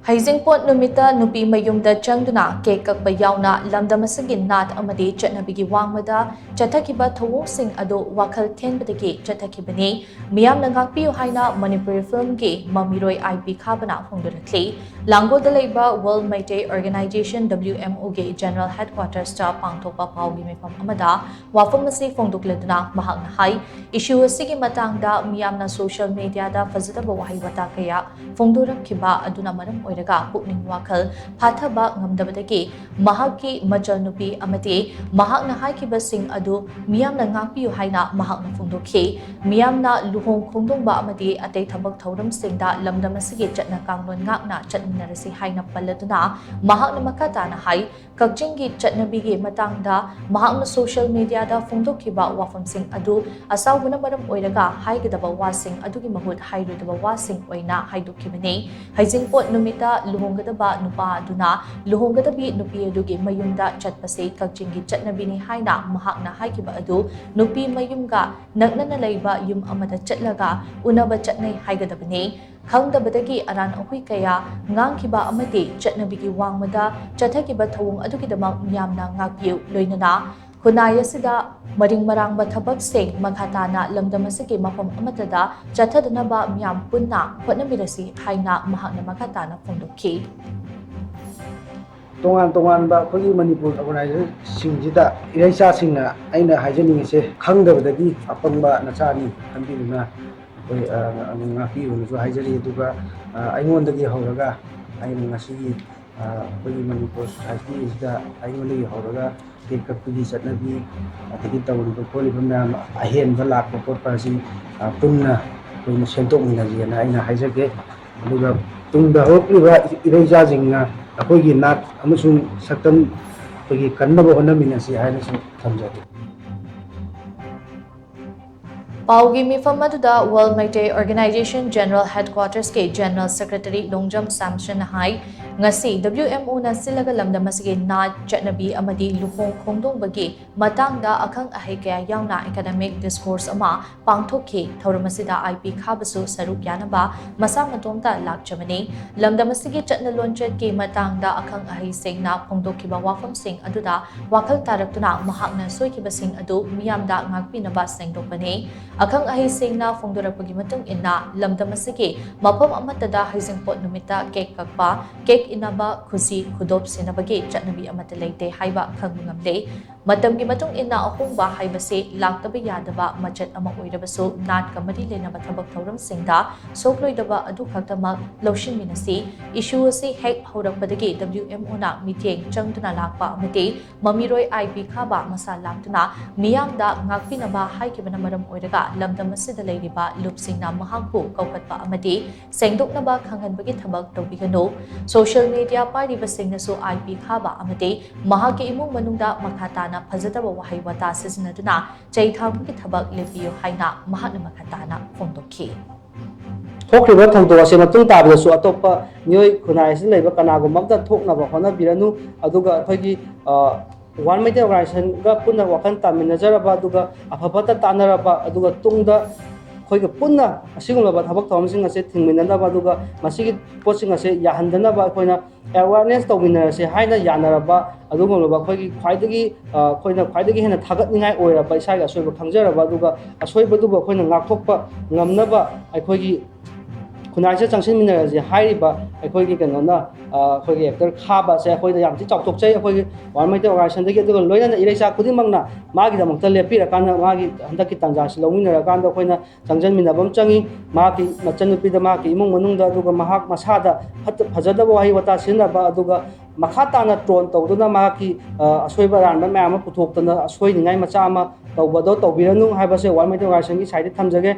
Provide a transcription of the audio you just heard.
ꯍꯩꯖꯤꯡꯄꯣꯠ ꯅꯨꯃꯤꯠꯇ ꯅꯨꯄꯤ ꯃꯌꯨꯝꯗ ꯆꯪꯗꯨꯅ ꯀꯦꯛ ꯀꯛꯄ ꯌꯥꯎꯅ ꯂꯝꯗꯝ ꯑꯁꯤꯒꯤ ꯅꯥꯠ ꯑꯃꯗꯤ ꯆꯠꯅꯕꯤꯒꯤ ꯋꯥꯡꯃꯗ ꯆꯠꯊꯈꯤꯕ ꯊꯧꯑꯣꯡꯁꯤꯡ ꯑꯗꯨ ꯋꯥꯈꯜ ꯊꯦꯟꯕꯗꯒꯤ ꯆꯠꯊꯈꯤꯕꯅꯤ꯫ ꯃꯤꯌꯥꯝꯅ ꯉꯥꯛꯄꯤꯌꯨ ꯍꯥꯏꯅ ꯃꯅꯤꯄꯨꯔꯤ ꯐꯤꯜꯃꯒꯤ ꯃꯃꯤꯔꯣꯏ ꯑꯥꯏ.ꯄꯤ. ꯈꯥꯕꯅ ꯐꯣꯡꯗꯣꯔꯛꯂꯤ꯫ ꯂꯥꯡꯒꯣꯜꯗ ꯂꯩꯕ ꯋꯥꯔꯜꯗ ꯃꯩꯇꯩ ꯑꯣꯔꯒꯅꯥꯏꯖꯦꯁꯟ WMOꯒꯤ ꯖꯦꯅꯔꯦꯜ ꯍꯦꯗꯀ꯭ꯋꯥꯔꯇꯔꯁꯇ ꯄꯥꯡꯊꯣꯛꯄ ꯄꯥꯎꯒꯤ ꯃꯤꯐꯝ ꯑꯃꯗ ꯋꯥꯐꯝ ꯑꯁꯤ ꯐꯣꯡꯗꯣꯛꯂꯗꯨꯅ ꯃꯍꯥꯛꯅ ꯍꯥꯏ ꯏꯁꯨ ꯑꯁꯤꯒꯤ ꯃꯇꯥꯡꯗ ꯃꯤꯌꯥꯝꯅ ꯁꯣꯁꯤꯌꯦꯜ ꯃꯤꯗꯤꯌꯥꯗ ꯐꯖꯗꯕ ꯋꯥꯍꯩ ꯋꯥꯇꯥ ꯀꯌꯥ ꯐꯣꯡꯗꯣꯔꯛꯈꯤꯕ ꯑꯗꯨꯅ ꯃꯔꯝ ꯑꯣꯏꯔꯒ ꯄꯨꯛꯅꯤꯡ ꯋꯥꯈꯜ ꯐꯥꯊꯕ ꯉꯝꯗꯕꯗꯒꯤ ꯃꯍꯥꯛꯀꯤ ꯃꯆꯜꯅꯨꯄꯤ ꯑꯃꯗꯤ ꯃꯍꯥꯛꯅ ꯍꯥꯏꯈꯤꯕꯁꯤꯡ ꯑꯗꯨ ꯃꯤꯌꯥꯝꯅ ꯉꯥꯛꯄꯤꯌꯨ ꯍꯥꯏꯅ ꯃꯍꯥꯛꯅ ꯐꯣꯡꯗꯣꯛꯈꯤ꯫ ꯃꯤꯌꯥꯝꯅ ꯂꯨꯍꯣꯡ ꯈꯣꯡꯗꯣꯡꯕ ꯑꯃꯗꯤ ꯑꯇꯩ ꯊꯕꯛ ꯊꯧꯔꯝꯁꯤꯡꯗ ꯂꯝꯗꯝ ꯑꯁꯤꯒꯤ ꯆꯠꯅ ꯀꯥꯡꯂꯣꯟ ꯉꯥꯛꯅ ꯆꯠꯃꯤꯟꯅꯔꯁꯤ ꯍꯥꯏꯅ ꯄꯜꯂꯗꯨꯅ ꯃꯍꯥꯛꯅ ꯃꯈꯥ ꯇꯥꯅ ꯍꯥꯏ ꯀꯛꯆꯤꯡꯒꯤ ꯆꯠꯅꯕꯤꯒꯤ ꯃꯇꯥꯡꯗ ꯃꯍꯥꯛꯅ ꯁꯣꯁꯤꯌꯦꯜ ꯃꯤꯗꯤꯌꯥꯗ ꯐꯣꯡꯗꯣꯛꯈꯤꯕ ꯋꯥꯐꯝꯁꯤꯡ ꯑꯗꯨ ꯑꯁꯥꯎꯕꯅ ꯃꯔꯝ ꯑꯣꯏꯔꯒ ꯍꯥꯏꯒꯗꯕ ꯋꯥꯁꯤꯡ ꯑꯗꯨꯒꯤ ꯃꯍꯨꯠ ꯍꯥꯏꯔꯣꯏꯗꯕ ꯋꯥꯁꯤꯡ ꯑꯣꯏꯅ ꯍꯥꯏꯗꯣꯛꯈꯤꯕꯅꯤ꯫ ꯍꯩꯖꯤꯡꯄꯣꯠ ꯅꯨꯃꯤꯠꯇ ꯂꯨꯍꯣꯡꯒꯗꯕ ꯅꯨꯄꯥ ꯑꯗꯨꯅ ꯂꯨꯍꯣꯡꯒꯗꯕꯤ ꯅꯨꯄꯤ ꯑꯗꯨꯒꯤ ꯃꯌꯨꯝꯗ ꯆꯠꯄꯁꯤ ꯀꯛꯆꯤꯡꯒꯤ ꯆꯠꯅꯕꯤꯅꯤ ꯍꯥꯏꯅ ꯃꯍꯥꯛꯅ ꯍꯥꯏꯈꯤꯕ ꯑꯗꯨ ꯅꯨꯄꯤ ꯃꯌꯨꯝꯒ ꯅꯛꯅꯅ ꯂꯩꯕ ꯌꯨꯝ ꯑꯃꯗ ꯆꯠꯂꯒ ꯎꯅꯕ ꯆꯠꯅꯩ ꯍꯥꯏꯒꯗꯕꯅꯤ꯫ ꯈꯪꯗꯕꯗꯒꯤ ꯑꯔꯥꯟ ꯑꯍꯨꯏ ꯀꯌꯥ ꯉꯥꯡꯈꯤꯕ ꯑꯃꯗꯤ ꯆꯠꯅꯕꯤꯒꯤ ꯋꯥꯡꯃꯗ ꯆꯠꯊꯈꯤꯕ ꯊꯧꯑꯣꯡ ꯑꯗꯨꯒꯤꯗꯃꯛ ꯃꯤꯌꯥꯝꯅ ꯉꯥꯛꯄꯤꯌꯨ ꯂꯣꯏꯅꯅ ꯈꯨꯟꯅꯥꯏ ꯑꯁꯤꯗ ꯃꯔꯤꯡ ꯃꯔꯥꯡꯕ ꯊꯕꯛꯁꯤꯡ ꯃꯈꯥ ꯇꯥꯅ ꯂꯝꯗꯝ ꯑꯁꯤꯒꯤ ꯃꯐꯝ ꯑꯃꯠꯇꯗ ꯆꯠꯊꯗꯅꯕ ꯃꯤꯌꯥꯝ ꯄꯨꯟꯅ ꯍꯣꯠꯅꯃꯤꯟꯅꯁꯤ ꯍꯥꯏꯅ ꯃꯍꯥꯛꯅ ꯃꯈꯥ ꯇꯥꯅ ꯐꯣꯡꯗꯣꯛꯈꯤ꯫ ꯇꯣꯉꯥꯟꯕ ꯑꯩꯈꯣꯏꯒꯤ ꯃꯅꯤꯄꯨꯔ ꯑꯣꯔꯒꯅꯥꯏꯖꯦꯁꯟꯁꯤꯡꯁꯤꯗ ꯏꯔꯩꯆꯥꯁꯤꯡꯅ ꯑꯩꯅ ꯍꯥꯏꯖꯅꯤꯡꯉꯤꯁꯦ ꯈꯪꯗꯕꯗꯒꯤ ꯑꯄꯪꯕ ꯅꯆꯥꯅꯤ ꯈꯟꯕꯤꯗꯨꯅ ꯑꯩꯈꯣꯏ ꯉꯥꯛꯄꯤꯌꯨꯅꯁꯨ ꯍꯥꯏꯖꯔꯤ ꯑꯗꯨꯒ ꯑꯩꯉꯣꯟꯗꯒꯤ ꯍꯧꯔꯒ ꯑꯩꯅ ꯉꯁꯤꯒꯤ ꯑꯩꯈꯣꯏꯒꯤ ꯃꯅꯤꯄꯨꯔ ꯁꯣꯁꯥꯏꯇꯤꯁꯤꯗ ꯑꯩꯉꯣꯟꯗꯒꯤ ꯍꯧꯔꯒ ꯀꯦꯛ ꯀꯛꯄꯒꯤ ꯆꯠꯅꯕꯤ ꯑꯗꯒꯤ ꯇꯧꯔꯤꯕ ꯈꯣꯠꯂꯤꯕ ꯃꯌꯥꯝ ꯑꯍꯦꯟꯕ ꯂꯥꯛꯄ ꯈꯣꯠꯄ ꯑꯁꯤ ꯄꯨꯟꯅ ꯑꯩꯈꯣꯏꯅ ꯁꯦꯝꯗꯣꯛꯃꯤꯟꯅꯁꯦꯅ ꯑꯩꯅ ꯍꯥꯏꯖꯒꯦ꯫ ꯑꯗꯨꯒ ꯇꯨꯡꯗ ꯍꯧꯔꯛꯂꯤꯕ ꯏꯔꯩꯆꯥꯁꯤꯡꯅ ꯑꯩꯈꯣꯏꯒꯤ ꯅꯥꯠ ꯑꯃꯁꯨꯡ ꯁꯛꯇꯝ ꯑꯩꯈꯣꯏꯒꯤ ꯀꯟꯅꯕ ꯍꯣꯠꯅꯃꯤꯟꯅꯁꯤ ꯍꯥꯏꯅꯁꯨ ꯊꯝꯖꯒꯦ꯫ ꯄꯥꯎꯒꯤ ꯃꯤꯐꯝ ꯑꯗꯨꯗ ꯋꯥꯔꯜꯗ ꯃꯩꯇꯩ ꯑꯣꯔꯒꯅꯥꯏꯖꯦꯁꯟ ꯖꯦꯅꯔꯦꯜ ꯍꯦꯗꯀ꯭ꯋꯥꯔꯇꯔꯁꯀꯤ ꯖꯦꯅꯔꯦꯜ ꯁꯦꯀ꯭ꯔꯦꯇꯔꯤ ꯂꯣꯡꯖꯝ ꯁꯥꯝꯁꯟꯅ ꯍꯥꯏ ꯉꯁꯤ WMOꯅ ꯁꯤꯜꯂꯒ ꯂꯝꯗꯝ ꯑꯁꯤꯒꯤ ꯅꯥꯠ ꯆꯠꯅꯕꯤ ꯑꯃꯗꯤ ꯂꯨꯍꯣꯡ ꯈꯣꯡꯗꯣꯡꯕꯒꯤ ꯃꯇꯥꯡꯗ ꯑꯈꯪ ꯑꯍꯩ ꯀꯌꯥ ꯌꯥꯎꯅ ꯑꯦꯀꯥꯗꯦꯃꯤꯛ ꯗꯤꯁꯀꯣꯔꯁ ꯑꯃ ꯄꯥꯡꯊꯣꯛꯈꯤ꯫ ꯊꯧꯔꯝ ꯑꯁꯤꯗ ꯑꯥꯏ.ꯄꯤ. ꯈꯥꯕꯁꯨ ꯁꯔꯨꯛ ꯌꯥꯅꯕ ꯃꯁꯥ ꯃꯇꯣꯝꯇ ꯂꯥꯛꯆꯕꯅꯤ꯫ ꯂꯝꯗꯝ ꯑꯁꯤꯒꯤ ꯆꯠꯅ ꯂꯣꯟꯆꯠꯀꯤ ꯃꯇꯥꯡꯗ ꯑꯈꯪ ꯑꯍꯩꯁꯤꯡꯅ ꯐꯣꯡꯗꯣꯛꯈꯤꯕ ꯋꯥꯐꯝꯁꯤꯡ ꯑꯗꯨꯗ ꯋꯥꯈꯜ ꯇꯥꯔꯛꯇꯨꯅ ꯃꯍꯥꯛꯅ ꯁꯣꯏꯈꯤꯕꯁꯤꯡ ꯑꯗꯨ ꯃꯤꯌꯥꯝꯗ ꯉꯥꯛꯄꯤꯅꯕ ꯁꯦꯡꯗꯣꯛꯄꯅꯤ꯫ ꯑꯈꯪ ꯑꯍꯩꯁꯤꯡꯅ ꯐꯣꯡꯗꯣꯔꯛꯄꯒꯤ ꯃꯇꯨꯡ ꯏꯟꯅ ꯂꯝꯗꯝ ꯑꯁꯤꯒꯤ ꯃꯐꯝ ꯑꯃꯠꯇꯗ ꯍꯩꯖꯤꯡꯄꯣꯠ ꯅꯨꯃꯤꯠꯇ ꯀꯦꯛ ꯀꯛꯄ, ꯀꯦꯛ ꯏꯟꯅꯕ, ꯈꯨꯖꯤ ꯈꯨꯗꯣꯞ ꯁꯤꯟꯅꯕꯒꯤ ꯆꯠꯅꯕꯤ ꯑꯃꯠꯇ ꯂꯩꯇꯦ ꯍꯥꯏꯕ ꯈꯪꯕ ꯉꯝꯂꯦ꯫ ꯃꯇꯝꯒꯤ ꯃꯇꯨꯡ ꯏꯟꯅ ꯑꯍꯣꯡꯕ ꯍꯥꯏꯕꯁꯤ ꯂꯥꯛꯇꯕ ꯌꯥꯗꯕ ꯃꯆꯠ ꯑꯃ ꯑꯣꯏꯔꯕꯁꯨ ꯅꯥꯠꯀ ꯃꯔꯤ ꯂꯩꯅꯕ ꯊꯕꯛ ꯊꯧꯔꯝꯁꯤꯡꯗ ꯁꯣꯛꯂꯣꯏꯗꯕ ꯑꯗꯨ ꯈꯛꯇꯃꯛ ꯂꯧꯁꯤꯟꯃꯤꯟꯅꯁꯤ꯫ ꯏꯁꯨ ꯑꯁꯤ ꯍꯦꯛ ꯍꯧꯔꯛꯄꯗꯒꯤ WMOꯅ ꯃꯤꯠꯌꯦꯡ ꯆꯪꯗꯨꯅ ꯂꯥꯛꯄ ꯑꯃꯗꯤ ꯃꯃꯤꯔꯣꯏ ꯑꯥꯏ.ꯄꯤ. ꯈꯥꯕ ꯃꯁꯥ ꯂꯥꯛꯇꯨꯅ ꯃꯤꯌꯥꯝꯗ ꯉꯥꯛꯄꯤꯅꯕ ꯍꯥꯏꯈꯤꯕꯅ ꯃꯔꯝ ꯑꯣꯏꯔꯒ ꯂꯝꯗꯝ ꯑꯁꯤꯗ ꯂꯩꯔꯤꯕ ꯂꯨꯞꯁꯤꯡꯅ ꯃꯍꯥꯛꯄꯨ ꯀꯧꯈꯠꯄ ꯑꯃꯗꯤ ꯁꯦꯡꯗꯣꯛꯅꯕ ꯈꯪꯍꯟꯕꯒꯤ ꯊꯕꯛ ꯇꯧꯕꯤꯒꯅꯨ꯫ ꯁꯣꯁꯤꯌꯦꯜ ꯃꯤꯗꯤꯌꯥ ꯄꯥꯏꯔꯤꯕꯁꯤꯡꯅꯁꯨ ꯑꯥꯏ.ꯄꯤ. ꯈꯥꯕ ꯑꯃꯗꯤ ꯃꯍꯥꯛꯀꯤ ꯏꯃꯨꯡ ꯃꯅꯨꯡꯗ ꯃꯈꯥ ꯇꯥꯅ ꯐꯖꯗꯕ ꯋꯥꯍꯩ ꯋꯥꯇꯥ ꯁꯤꯖꯤꯟꯅꯗꯨꯅ ꯆꯩ ꯊꯥꯡꯕꯒꯤ ꯊꯕꯛ ꯂꯦꯞꯄꯤꯌꯨ ꯍꯥꯏꯅ ꯃꯍꯥꯛꯅ ꯃꯈꯥ ꯇꯥꯅ ꯐꯣꯡꯗꯣꯛꯈꯤ꯫ ꯊꯣꯛꯈꯤꯕ ꯊꯧꯗꯣꯛ ꯑꯁꯤ ꯃꯇꯨꯡ ꯇꯥꯕꯗꯁꯨ ꯑꯇꯣꯞꯄ ꯃꯤꯑꯣꯏ ꯈꯨꯟꯅꯥꯏ ꯑꯁꯤꯗ ꯂꯩꯕ ꯀꯅꯥꯒꯨꯝꯕ ꯑꯃꯇ ꯊꯣꯛꯅꯕ ꯍꯣꯠꯅꯕꯤꯔꯅꯨ꯫ ꯑꯗꯨꯒ ꯑꯩꯈꯣꯏꯒꯤ ꯋꯥꯔꯜꯗ ꯃꯩꯇꯩ ꯑꯣꯔꯒꯅꯥꯏꯖꯦꯁꯟꯒ ꯄꯨꯟꯅ ꯋꯥꯈꯜ ꯇꯥꯃꯤꯟꯅꯖꯔꯕ ꯑꯗꯨꯒ ꯑꯐ ꯐꯠꯇ ꯇꯥꯟꯅꯔꯕ ꯑꯗꯨꯒ ꯇꯨꯡꯗ ꯑꯩꯈꯣꯏꯒ ꯄꯨꯟꯅ ꯑꯁꯤꯒꯨꯝꯂꯕ ꯊꯕꯛ ꯊꯧꯔꯝꯁꯤꯡ ꯑꯁꯤ ꯊꯤꯡꯃꯤꯟꯅꯅꯕ ꯑꯗꯨꯒ ꯃꯁꯤꯒꯤ ꯄꯣꯠꯁꯤꯡ ꯑꯁꯤ ꯌꯥꯍꯟꯗꯅꯕ ꯑꯩꯈꯣꯏꯅ ꯑꯦꯋꯥꯔꯅꯦꯁ ꯇꯧꯃꯤꯟꯅꯔꯁꯤ ꯍꯥꯏꯅ ꯌꯥꯅꯔꯕ ꯑꯗꯨꯒꯨꯝꯂꯕ ꯑꯩꯈꯣꯏꯒꯤ ꯑꯩꯈꯣꯏꯅ ꯈ꯭ꯋꯥꯏꯗꯒꯤ ꯍꯦꯟꯅ ꯊꯥꯒꯠꯅꯤꯡꯉꯥꯏ ꯑꯣꯏꯔꯕ ꯏꯁꯥꯒꯤ ꯑꯁꯣꯏꯕ ꯈꯪꯖꯔꯕ ꯑꯗꯨꯒ ꯑꯁꯣꯏꯕꯗꯨꯕꯨ ꯑꯩꯈꯣꯏꯅ ꯉꯥꯛꯊꯣꯛꯄ ꯉꯝꯅꯕ ꯑꯩꯈꯣꯏꯒꯤ ꯈꯨꯟꯅꯥꯏꯁꯤꯗ ꯆꯪꯁꯤꯟꯃꯤꯟꯅꯔꯁꯤ ꯍꯥꯏꯔꯤꯕ ꯑꯩꯈꯣꯏꯒꯤ ꯑꯩꯈꯣꯏꯒꯤ ꯑꯦꯛꯇꯔ ꯈꯥꯕ ꯑꯁꯦ ꯑꯩꯈꯣꯏꯗ ꯌꯥꯝ ꯊꯤ ꯆꯥꯎꯊꯣꯛꯆꯩ ꯑꯩꯈꯣꯏꯒꯤ ꯋꯥꯔꯜꯗ ꯃꯩꯇꯩ ꯑꯣꯔꯒꯅꯥꯏꯖꯦꯁꯟꯗꯒꯤ ꯑꯗꯨꯒ ꯂꯣꯏꯅꯅ ꯏꯔꯩꯆꯥ ꯈꯨꯗꯤꯡꯃꯛꯅ ꯃꯥꯒꯤꯗꯃꯛꯇ ꯂꯦꯞꯄꯤꯔꯀꯥꯟꯗ ꯃꯥꯒꯤ ꯍꯟꯗꯛꯀꯤ ꯇꯥꯟꯖꯥꯁꯤ ꯂꯧꯃꯤꯟꯅꯔꯀꯥꯟꯗ ꯑꯩꯈꯣꯏꯅ ꯆꯪꯁꯤꯟꯃꯤꯟꯅꯕ ꯑꯃ ꯆꯪꯉꯤ꯫ ꯃꯍꯥꯛꯀꯤ ꯃꯆꯟꯅꯨꯄꯤꯗ ꯃꯍꯥꯛꯀꯤ ꯏꯃꯨꯡ ꯃꯅꯨꯡꯗ ꯑꯗꯨꯒ ꯃꯍꯥꯛ ꯃꯁꯥꯗ ꯐꯖꯗꯕ ꯋꯥꯍꯩ ꯋꯥꯇꯥ ꯁꯤꯖꯤꯟꯅꯕ ꯑꯗꯨꯒ ꯃꯈꯥ ꯇꯥꯅ ꯇ꯭ꯔꯣꯜ ꯇꯧꯗꯨꯅ ꯃꯍꯥꯛꯀꯤ ꯑꯁꯣꯏꯕ ꯑꯔꯥꯟꯕ ꯃꯌꯥꯝ ꯑꯃ ꯄꯨꯊꯣꯛꯇꯅ ꯑꯁꯣꯏꯅꯤꯡꯉꯥꯏ ꯃꯆꯥ ꯑꯃ ꯇꯧꯕꯗꯣ ꯇꯧꯕꯤꯔꯅꯨ ꯍꯥꯏꯕꯁꯦ ꯋꯥꯔꯜꯗ ꯃꯩꯇꯩ ꯑꯣꯔꯒꯅꯥꯏꯖꯦꯁꯟꯒꯤ ꯁꯥꯏꯠꯇ ꯊꯝꯖꯒꯦ꯫